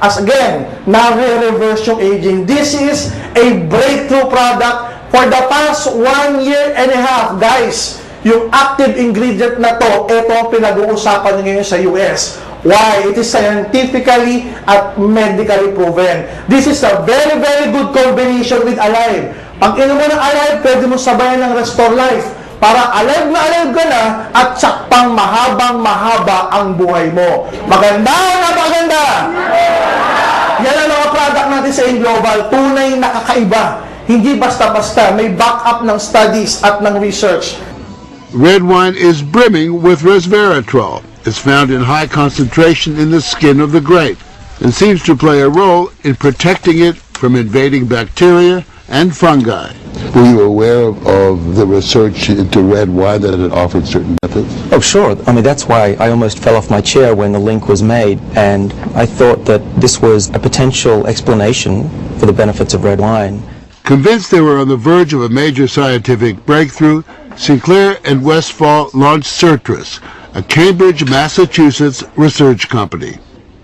as again, nare-reverse yung aging. This is a breakthrough product for the past 1.5 years, guys. Yung active ingredient na to, ito ang pinag-uusapan ngayon sa US. Why? It is scientifically at medically proven. This is a very, very good combination with Alive. Pag inom mo ng Alive, pwede mo sabayan ng Restore Life. Para alive ka na at sakpang mahabang-mahaba ang buhay mo. Maganda na maganda! Yan ang mga product natin sa InGlobal. Tunay na kakaiba. Hindi basta-basta. May backup ng studies at ng research. Red wine is brimming with resveratrol. It's found in high concentration in the skin of the grape and seems to play a role in protecting it from invading bacteria and fungi. Were you aware of the research into red wine that it offered certain benefits? Oh, sure. I mean, that's why I almost fell off my chair when the link was made, and I thought that this was a potential explanation for the benefits of red wine. Convinced they were on the verge of a major scientific breakthrough, Sinclair and Westphal launched Certris, a Cambridge, Massachusetts research company.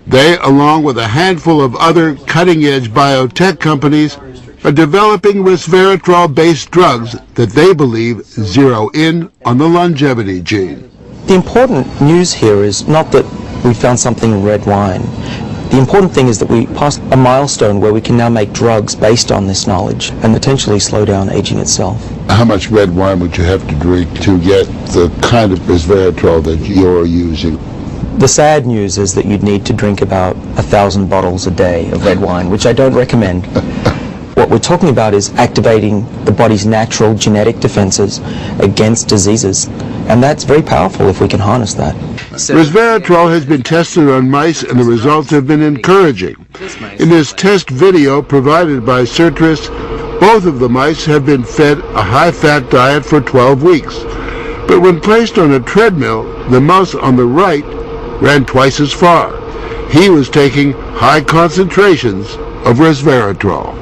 They, along with a handful of other cutting-edge biotech companies, are developing resveratrol-based drugs that they believe zero in on the longevity gene. The important news here is not that we found something in red wine. The important thing is that we passed a milestone where we can now make drugs based on this knowledge and potentially slow down aging itself. How much red wine would you have to drink to get the kind of resveratrol that you're using? The sad news is that you'd need to drink about 1,000 bottles a day of red wine, which I don't recommend. What we're talking about is activating the body's natural genetic defenses against diseases, and that's very powerful if we can harness that. Resveratrol has been tested on mice, and the results have been encouraging. In this test video provided by Certris, both of the mice have been fed a high-fat diet for 12 weeks. But when placed on a treadmill, the mouse on the right ran twice as far. He was taking high concentrations of resveratrol.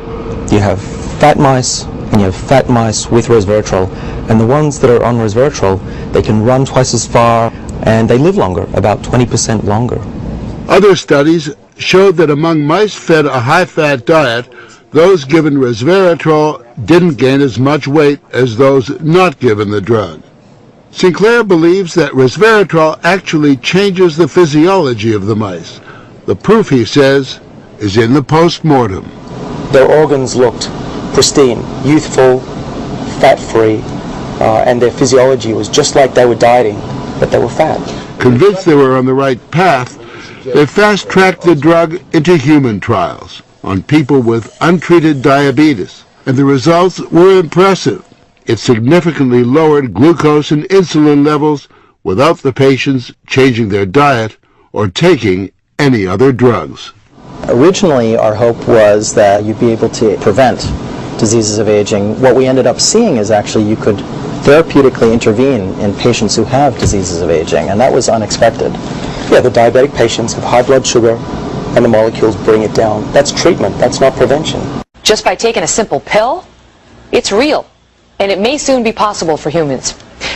You have fat mice, and you have fat mice with resveratrol, and the ones that are on resveratrol, they can run twice as far, and they live longer, about 20% longer. Other studies showed that among mice fed a high-fat diet, those given resveratrol didn't gain as much weight as those not given the drug. Sinclair believes that resveratrol actually changes the physiology of the mice. The proof, he says, is in the post-mortem. Their organs looked pristine, youthful, fat-free, and their physiology was just like they were dieting, but they were fat. Convinced they were on the right path, they fast-tracked the drug into human trials on people with untreated diabetes, and the results were impressive. It significantly lowered glucose and insulin levels without the patients changing their diet or taking any other drugs. Originally, our hope was that you'd be able to prevent diseases of aging. What we ended up seeing is actually you could therapeutically intervene in patients who have diseases of aging, and that was unexpected. Yeah, the diabetic patients have high blood sugar, and the molecules bring it down. That's treatment, that's not prevention. Just by taking a simple pill, it's real, and it may soon be possible for humans.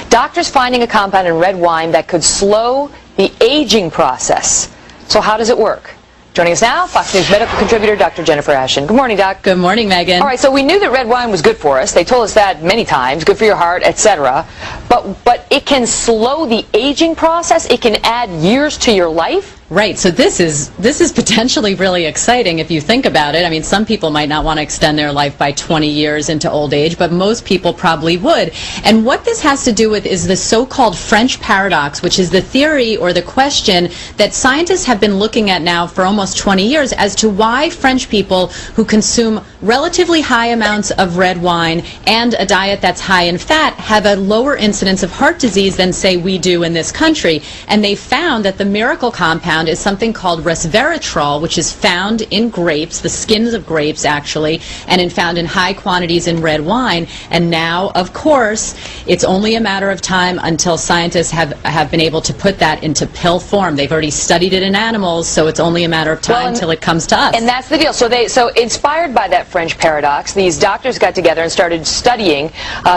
Doctors finding a compound in red wine that could slow the aging process. So how does it work? Joining us now, Fox News medical contributor Dr. Jennifer Ashen. Good morning, Doc. Good morning, Megan. All right, so we knew that red wine was good for us. They told us that many times, good for your heart, etc. But it can slow the aging process. It can add years to your life. Right, so this is potentially really exciting if you think about it. I mean, some people might not want to extend their life by 20 years into old age, but most people probably would. And what this has to do with is the so-called French paradox, which is the theory or the question that scientists have been looking at now for almost 20 years as to why French people who consume relatively high amounts of red wine and a diet that's high in fat have a lower incidence of heart disease than, say, we do in this country. And they found that the miracle compound is something called resveratrol, which is found in grapes, the skins of grapes actually, and found in high quantities in red wine. And now, of course, it's only a matter of time until scientists have been able to put that into pill form. They've already studied it in animals, so it's only a matter of time until it comes to us. And that's the deal. So inspired by that French paradox. These doctors got together and started studying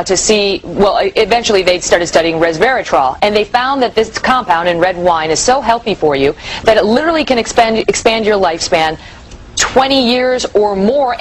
to see, well, eventually they started studying resveratrol, and they found that this compound in red wine is so healthy for you that it literally can expand your lifespan 20 years or more.